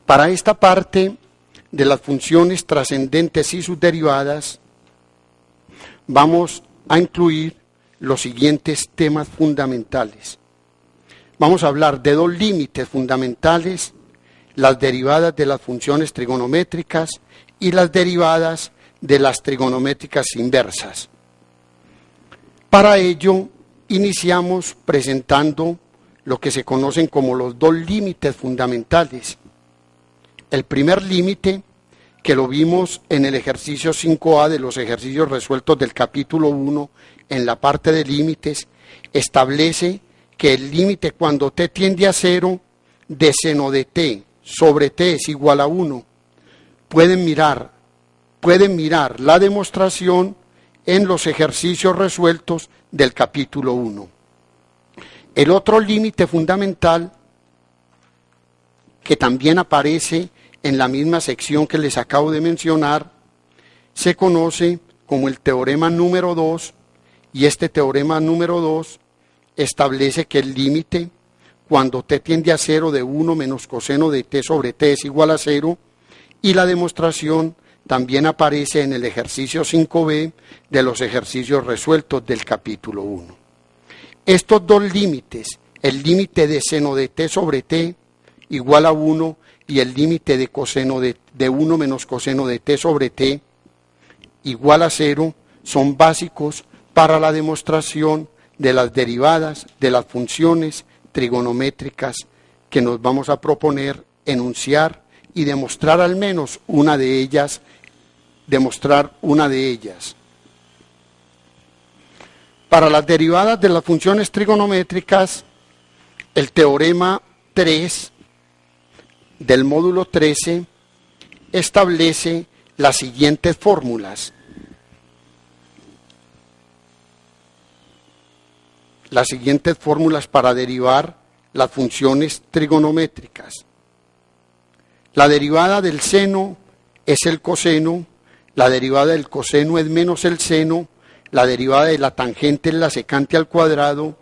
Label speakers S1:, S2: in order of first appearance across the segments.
S1: Para esta parte de las funciones trascendentes y sus derivadas, vamos a incluir los siguientes temas fundamentales. Vamos a hablar de dos límites fundamentales: las derivadas de las funciones trigonométricas y las derivadas de las trigonométricas inversas. Para ello, iniciamos presentando lo que se conocen como los dos límites fundamentales. El primer límite, que lo vimos en el ejercicio 5A de los ejercicios resueltos del capítulo 1, en la parte de límites, establece que el límite cuando t tiende a 0 de seno de t sobre t es igual a 1. Pueden mirar la demostración en los ejercicios resueltos del capítulo 1. El otro límite fundamental, que también aparece en la misma sección que les acabo de mencionar, se conoce como el teorema número 2, y este teorema número 2 establece que el límite cuando t tiende a 0 de 1 menos coseno de t sobre t es igual a 0, y la demostración también aparece en el ejercicio 5b de los ejercicios resueltos del capítulo 1. Estos dos límites, el límite de seno de t sobre t igual a 1 y el límite de coseno de 1 menos coseno de t sobre t igual a 0, son básicos para la demostración de las derivadas de las funciones trigonométricas que nos vamos a proponer enunciar y demostrar al menos una de ellas, Para las derivadas de las funciones trigonométricas, el teorema 3 del módulo 13 establece las siguientes fórmulas. Las siguientes fórmulas para derivar las funciones trigonométricas. La derivada del seno es el coseno, la derivada del coseno es menos el seno, la derivada de la tangente es la secante al cuadrado,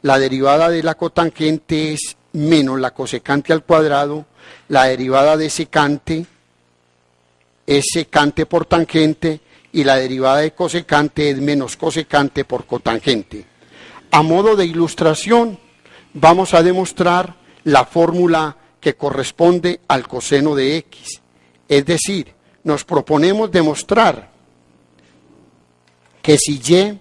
S1: la derivada de la cotangente es menos la cosecante al cuadrado, la derivada de secante es secante por tangente y la derivada de cosecante es menos cosecante por cotangente. A modo de ilustración, vamos a demostrar la fórmula que corresponde al coseno de x. Es decir, nos proponemos demostrar que si y,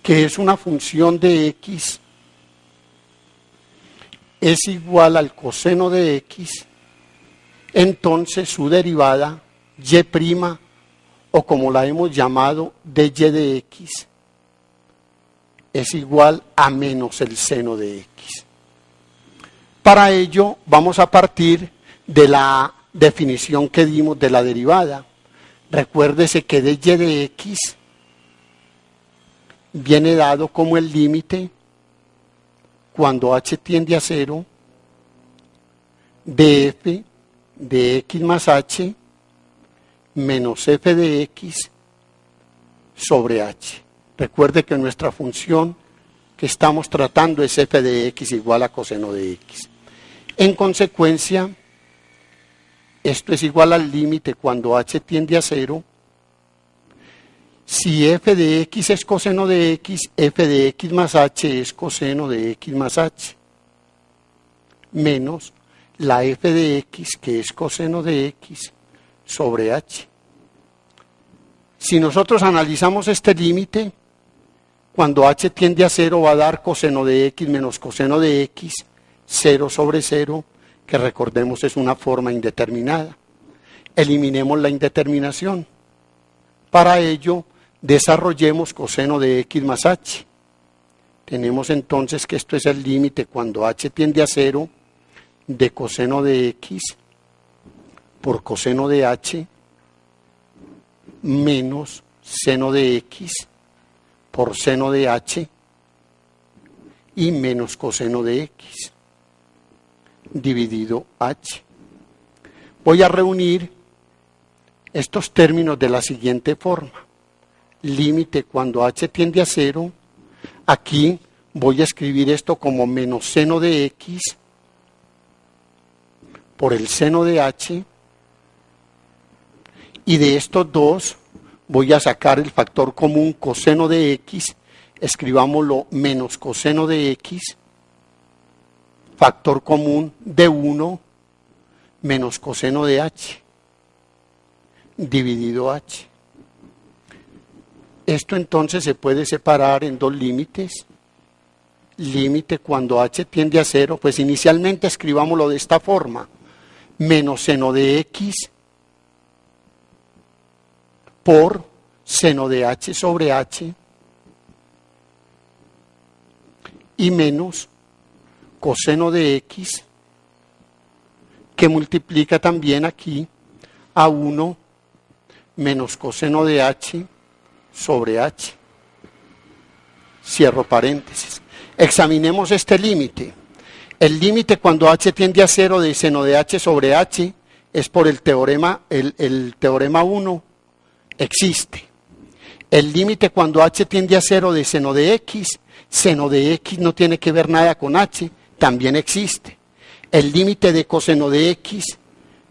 S1: que es una función de x, es igual al coseno de x, entonces su derivada, y', o como la hemos llamado, dy de x, es igual a menos el seno de x. Para ello vamos a partir de la definición que dimos de la derivada. Recuérdese que dy de x viene dado como el límite cuando h tiende a 0 de f de x más h menos f de x sobre h. Recuerde que nuestra función que estamos tratando es f de x igual a coseno de x. En consecuencia, esto es igual al límite cuando h tiende a 0. Si f de x es coseno de x, f de x más h es coseno de x más h, menos la f de x, que es coseno de x, sobre h. Si nosotros analizamos este límite, cuando h tiende a 0 va a dar coseno de x menos coseno de x, 0 sobre 0, que recordemos es una forma indeterminada. Eliminemos la indeterminación. Para ello, desarrollemos coseno de x más h. Tenemos entonces que esto es el límite cuando h tiende a 0 de coseno de x por coseno de h menos seno de x por seno de h y menos coseno de x dividido h. Voy a reunir estos términos de la siguiente forma. Límite cuando h tiende a 0. Aquí voy a escribir esto como menos seno de x por el seno de h, y de estos dos voy a sacar el factor común coseno de x, escribámoslo menos coseno de x, factor común de 1 menos coseno de h, dividido h. Esto entonces se puede separar en dos límites. Límite cuando h tiende a 0, pues inicialmente escribámoslo de esta forma, menos seno de x por seno de h sobre h y menos coseno de x que multiplica también aquí a 1 menos coseno de h sobre h. Cierro paréntesis. Examinemos este límite. El límite cuando h tiende a 0 de seno de h sobre h es por el teorema 1, existe. El límite cuando h tiende a 0 de seno de x no tiene que ver nada con h, también existe. El límite de coseno de x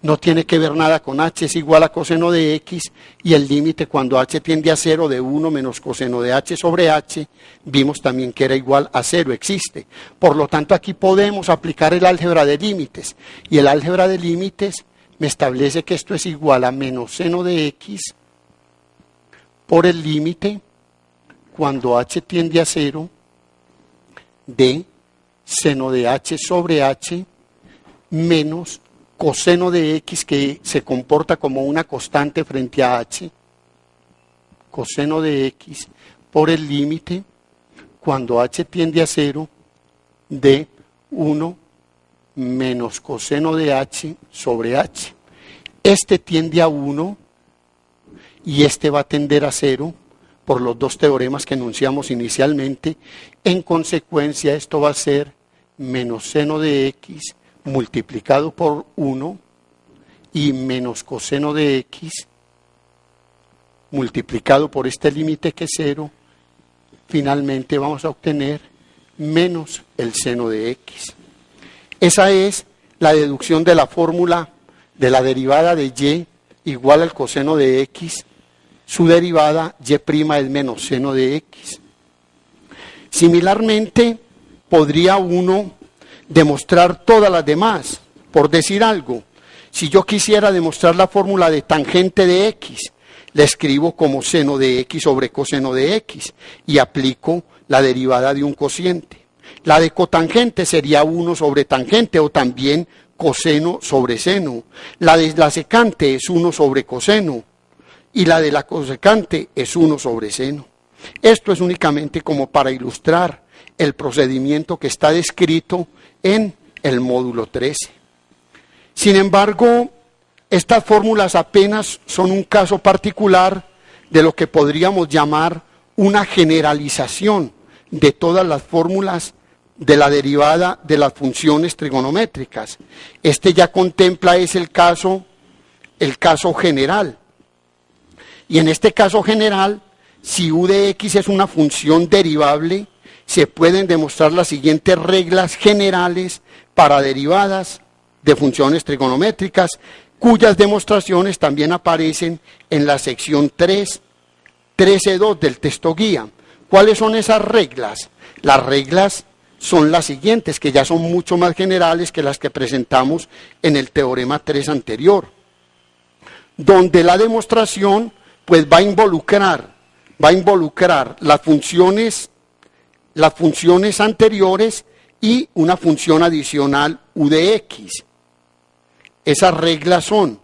S1: no tiene que ver nada con h, es igual a coseno de x, y el límite cuando h tiende a 0 de 1 menos coseno de h sobre h, vimos también que era igual a 0, existe. Por lo tanto, aquí podemos aplicar el álgebra de límites, y el álgebra de límites me establece que esto es igual a menos seno de x por el límite cuando h tiende a 0 de seno de h sobre h menos coseno de x, que se comporta como una constante frente a h, coseno de x por el límite cuando h tiende a 0 de 1 menos coseno de h sobre h. Este tiende a 1 y este va a tender a 0 por los dos teoremas que enunciamos inicialmente. En consecuencia, esto va a ser menos seno de x multiplicado por 1 y menos coseno de x multiplicado por este límite que es 0. Finalmente vamos a obtener menos el seno de x. Esa es la deducción de la fórmula de la derivada de y igual al coseno de x. Su derivada y' es menos seno de x. Similarmente, podría uno demostrar todas las demás. Por decir algo, si yo quisiera demostrar la fórmula de tangente de x, la escribo como seno de x sobre coseno de x y aplico la derivada de un cociente. La de cotangente sería 1 sobre tangente o también coseno sobre seno. La de la secante es 1 sobre coseno y la de la cosecante es 1 sobre seno. Esto es únicamente como para ilustrar el procedimiento que está descrito en el módulo 13. Sin embargo, estas fórmulas apenas son un caso particular de lo que podríamos llamar una generalización de todas las fórmulas de la derivada de las funciones trigonométricas. Este ya contempla es el caso general. Y en este caso general, si u de x es una función derivable, se pueden demostrar las siguientes reglas generales para derivadas de funciones trigonométricas, cuyas demostraciones también aparecen en la sección 13.2 del texto guía. ¿Cuáles son esas reglas? Las reglas son las siguientes, que ya son mucho más generales que las que presentamos en el teorema 3 anterior, donde la demostración pues va a involucrar las funciones anteriores y una función adicional u de x. Esas reglas son: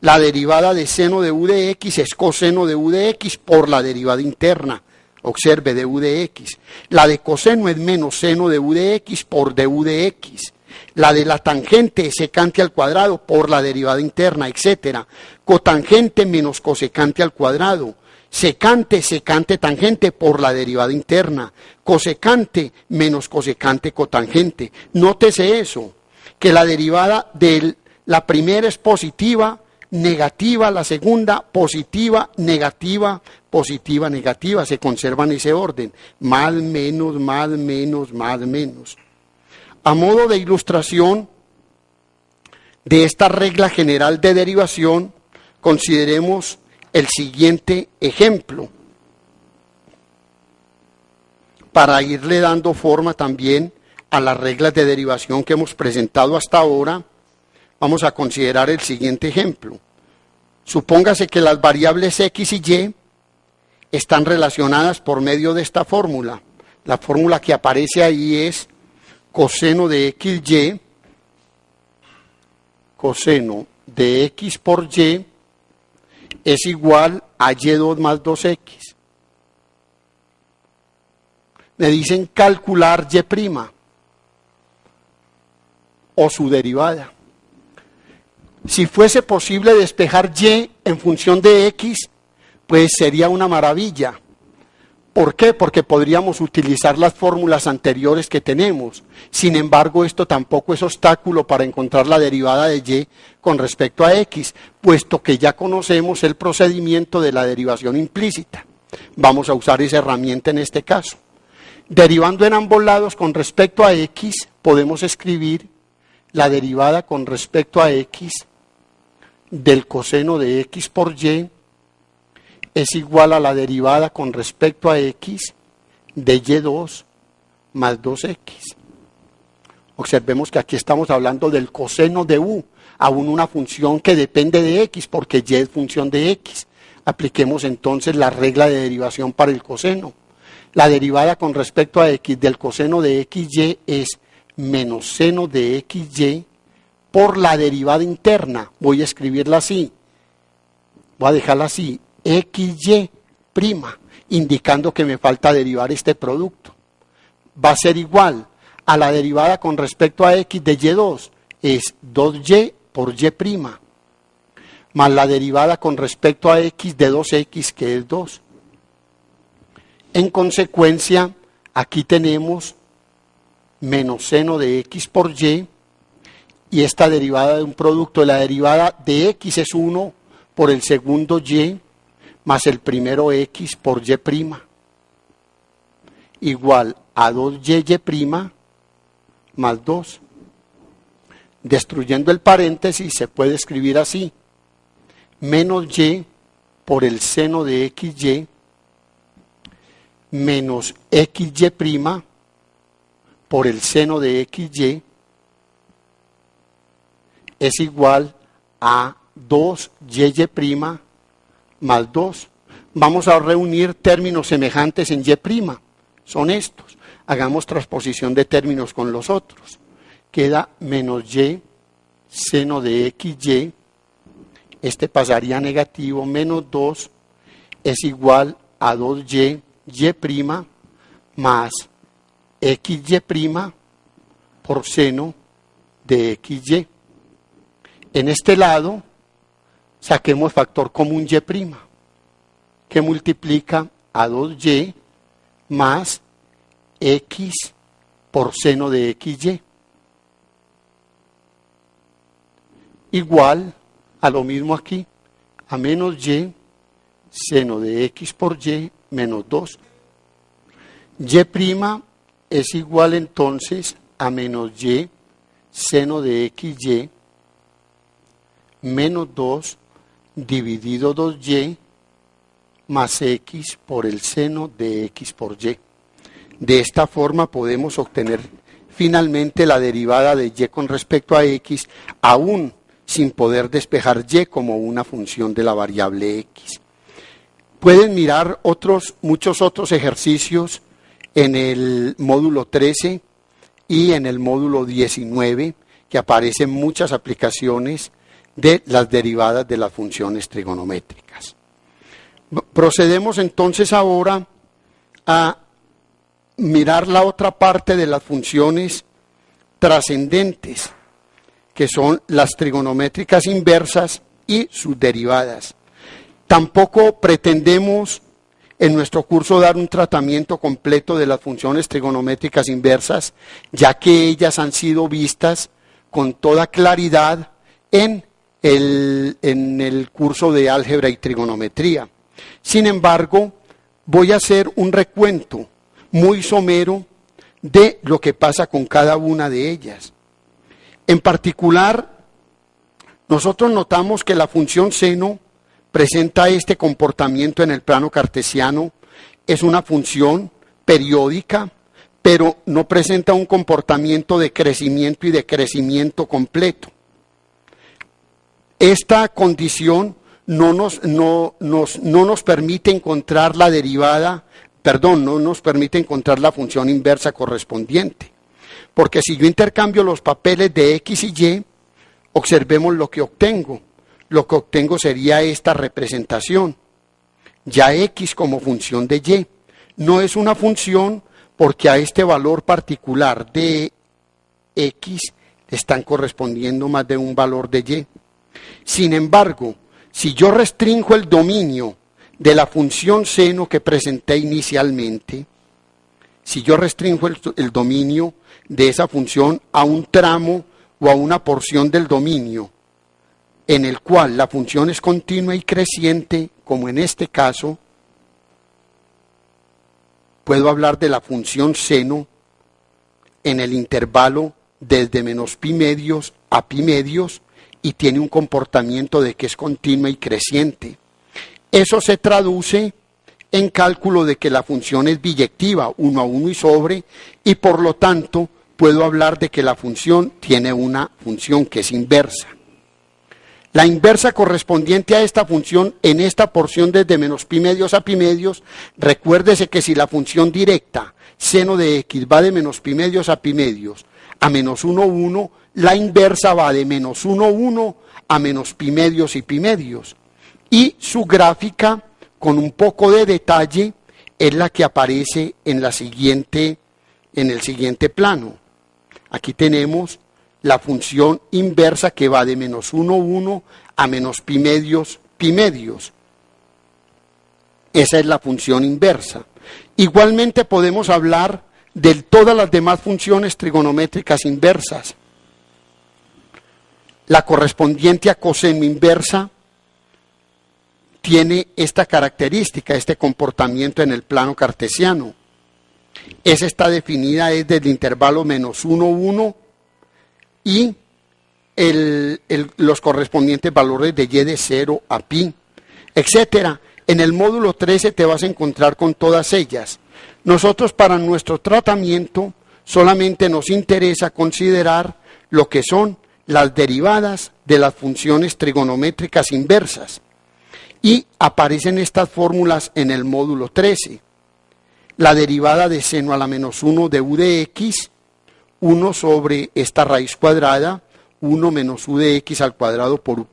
S1: la derivada de seno de u de x es coseno de u de x por la derivada interna, observe, de u de x. La de coseno es menos seno de u de x por du de x. La de la tangente es secante al cuadrado por la derivada interna, etc. Cotangente menos cosecante al cuadrado. Secante, tangente por la derivada interna. Cosecante menos cosecante cotangente. Nótese eso, que la derivada de la primera es positiva, negativa, la segunda positiva, negativa, se conserva en ese orden. Más, menos, más, menos, más, menos. A modo de ilustración, de esta regla general de derivación, consideremos el siguiente ejemplo, para irle dando forma también a las reglas de derivación que hemos presentado hasta ahora. Vamos a considerar el siguiente ejemplo. Supóngase que las variables x y y están relacionadas por medio de esta fórmula. La fórmula que aparece ahí es coseno de xy, coseno de x por y es igual a y2 más 2x. Me dicen calcular y' o su derivada. Si fuese posible despejar y en función de x, pues sería una maravilla. ¿Por qué? Porque podríamos utilizar las fórmulas anteriores que tenemos. Sin embargo, esto tampoco es obstáculo para encontrar la derivada de y con respecto a x, puesto que ya conocemos el procedimiento de la derivación implícita. Vamos a usar esa herramienta en este caso. Derivando en ambos lados con respecto a x, podemos escribir la derivada con respecto a x del coseno de x por y es igual a la derivada con respecto a x de y2 más 2x. Observemos que aquí estamos hablando del coseno de u, aún una función que depende de x, porque y es función de x. Apliquemos entonces la regla de derivación para el coseno. La derivada con respecto a x del coseno de xy es menos seno de xy por la derivada interna. Voy a escribirla así. Voy a dejarla así. xy', indicando que me falta derivar este producto. Va a ser igual a la derivada con respecto a x de y2, es 2y por y', más la derivada con respecto a x de 2x, que es 2. En consecuencia, aquí tenemos menos seno de x por y, y esta derivada de un producto de la derivada de x es 1 por el segundo y, más el primero x por y', igual a 2y' más 2. Destruyendo el paréntesis se puede escribir así, menos y por el seno de xy menos xy' por el seno de xy es igual a 2y' más 2. Vamos a reunir términos semejantes en y'. Son estos. Hagamos transposición de términos con los otros. Queda menos y seno de xy. Este pasaría a negativo. Menos 2 es igual a 2y y' más xy' por seno de xy. En este lado, saquemos factor común y', que multiplica a 2y más x por seno de xy, igual a lo mismo aquí, a menos y seno de x por y menos 2. Y' es igual entonces a menos y seno de xy menos 2 dividido 2y más x por el seno de x por y. De esta forma podemos obtener finalmente la derivada de y con respecto a x, aún sin poder despejar y como una función de la variable x. Pueden mirar muchos otros ejercicios en el módulo 13 y en el módulo 19, que aparecen muchas aplicaciones de las derivadas de las funciones trigonométricas. Procedemos entonces ahora a mirar la otra parte de las funciones trascendentes, que son las trigonométricas inversas y sus derivadas. Tampoco pretendemos en nuestro curso dar un tratamiento completo de las funciones trigonométricas inversas, ya que ellas han sido vistas con toda claridad en el curso de álgebra y trigonometría. Sin embargo, voy a hacer un recuento muy somero de lo que pasa con cada una de ellas. En particular, nosotros notamos que la función seno presenta este comportamiento en el plano cartesiano. Es una función periódica, pero no presenta un comportamiento de crecimiento y decrecimiento completo. Esta condición no nos permite encontrar la derivada, no nos permite encontrar la función inversa correspondiente. Porque si yo intercambio los papeles de X y Y, observemos lo que obtengo. Lo que obtengo sería esta representación. Ya X como función de Y. No es una función porque a este valor particular de X le están correspondiendo más de un valor de Y. Sin embargo, si yo restringo el dominio de la función seno que presenté inicialmente, si yo restringo el dominio de esa función a un tramo o a una porción del dominio, en el cual la función es continua y creciente, como en este caso, puedo hablar de la función seno en el intervalo desde menos pi medios a pi medios y tiene un comportamiento de que es continua y creciente. Eso se traduce en cálculo de que la función es biyectiva, 1 a 1 y sobre, y por lo tanto puedo hablar de que la función tiene una función que es inversa. La inversa correspondiente a esta función en esta porción desde menos pi medios a pi medios, recuérdese que si la función directa seno de x va de menos pi medios a pi medios a menos 1, 1, la inversa va de menos 1, 1 a menos pi medios y pi medios. Y su gráfica, con un poco de detalle, es la que aparece en el siguiente plano. Aquí tenemos la función inversa que va de menos 1, 1 a menos pi medios, pi medios. Esa es la función inversa. Igualmente podemos hablar de todas las demás funciones trigonométricas inversas. La correspondiente a coseno inversa tiene esta característica, este comportamiento en el plano cartesiano. Esa está definida desde el intervalo menos 1, 1 y los correspondientes valores de y de 0 a pi, etcétera. En el módulo 13 te vas a encontrar con todas ellas. Nosotros para nuestro tratamiento solamente nos interesa considerar lo que son las derivadas de las funciones trigonométricas inversas. Y aparecen estas fórmulas en el módulo 13. La derivada de seno a la menos 1 de u de x, 1 sobre esta raíz cuadrada, 1 menos u de x al cuadrado por u'.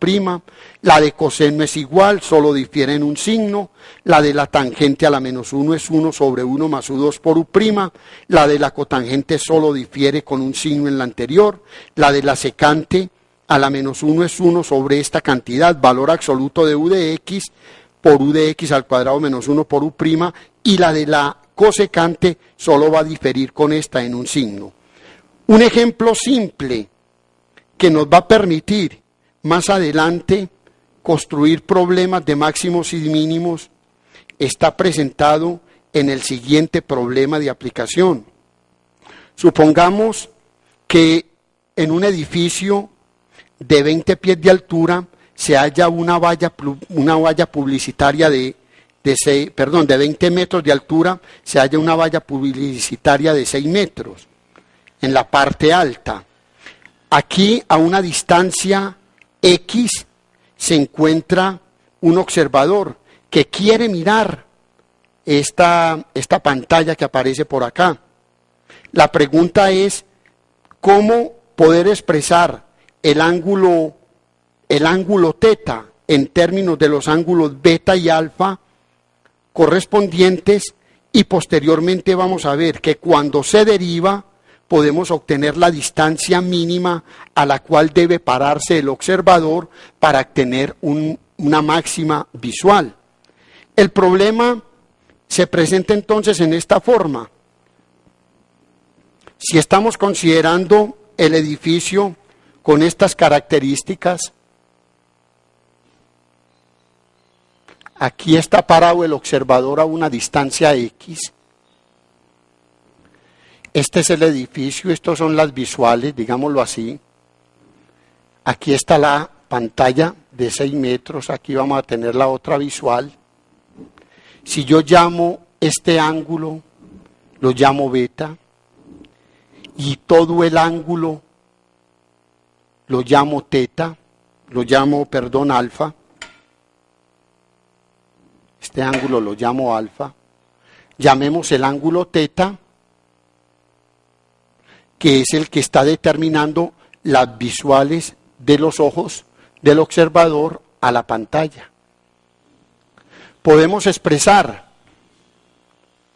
S1: La de coseno es igual, solo difiere en un signo. La de la tangente a la menos 1 es 1 sobre 1 más u2 por u'. La de la cotangente solo difiere con un signo en la anterior. La de la secante a la menos 1 es 1 sobre esta cantidad, valor absoluto de u de x por u de x al cuadrado menos 1 por u'. Y la de la cosecante solo va a diferir con esta en un signo. Un ejemplo simple que nos va a permitir más adelante construir problemas de máximos y mínimos está presentado en el siguiente problema de aplicación. Supongamos que en un edificio de 20 pies de altura se halla una valla publicitaria de 20 metros de altura, se halla una valla publicitaria de 6 metros en la parte alta. Aquí a una distancia X se encuentra un observador que quiere mirar esta pantalla que aparece por acá. La pregunta es cómo poder expresar el ángulo teta en términos de los ángulos beta y alfa correspondientes, y posteriormente vamos a ver que cuando se deriva podemos obtener la distancia mínima a la cual debe pararse el observador para obtener una máxima visual. El problema se presenta entonces en esta forma. Si estamos considerando el edificio con estas características, aquí está parado el observador a una distancia X. Este es el edificio, estos son las visuales, digámoslo así. Aquí está pantalla de 6 metros, aquí vamos a tener la otra visual. Si yo llamo este ángulo, lo llamo beta, y todo el ángulo lo llamo teta, alfa. Este ángulo lo llamo alfa. Llamemos el ángulo teta, que es el que está determinando las visuales de los ojos del observador a la pantalla. Podemos expresar,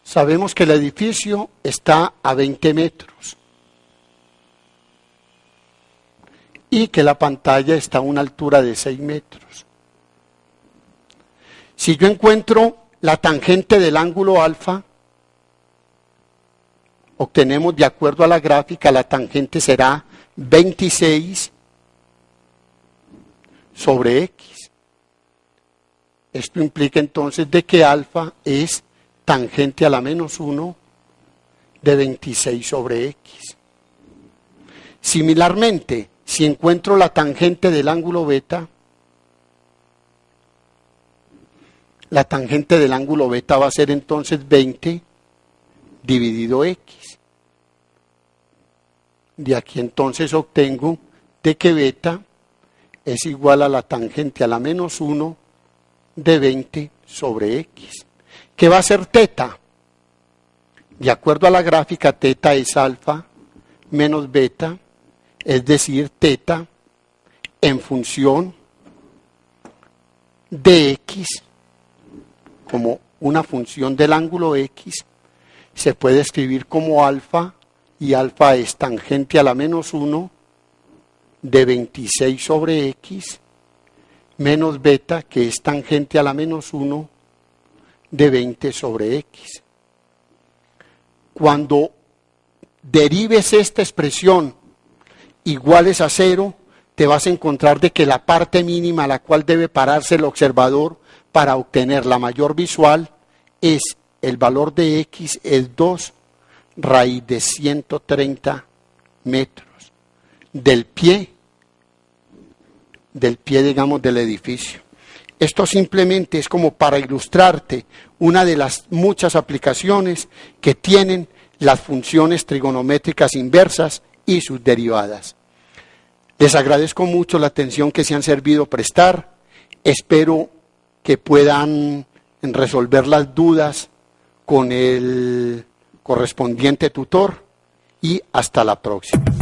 S1: sabemos que el edificio está a 20 metros y que la pantalla está a una altura de 6 metros. Si yo encuentro la tangente del ángulo alfa, obtenemos de acuerdo a la gráfica, la tangente será 26 sobre X. Esto implica entonces de que alfa es tangente a la menos 1 de 26 sobre X. Similarmente, si encuentro la tangente del ángulo beta, la tangente del ángulo beta va a ser entonces 20 dividido X. De aquí entonces obtengo de que beta es igual a la tangente a la menos 1 de 20 sobre X. ¿Qué va a ser teta? De acuerdo a la gráfica, teta es alfa menos beta, es decir, teta en función de X, como una función del ángulo X, se puede escribir como alfa, y alfa es tangente a la menos 1 de 26 sobre X, menos beta, que es tangente a la menos 1 de 20 sobre X. Cuando derives esta expresión iguales a 0, te vas a encontrar de que la parte mínima a la cual debe pararse el observador para obtener la mayor visual es el valor de X, es 2 raíz de 130 metros del pie, digamos, del edificio. Esto simplemente es como para ilustrarte una de las muchas aplicaciones que tienen las funciones trigonométricas inversas y sus derivadas. Les agradezco mucho la atención que se han servido prestar. Espero que puedan resolver las dudas con el correspondiente tutor y hasta la próxima.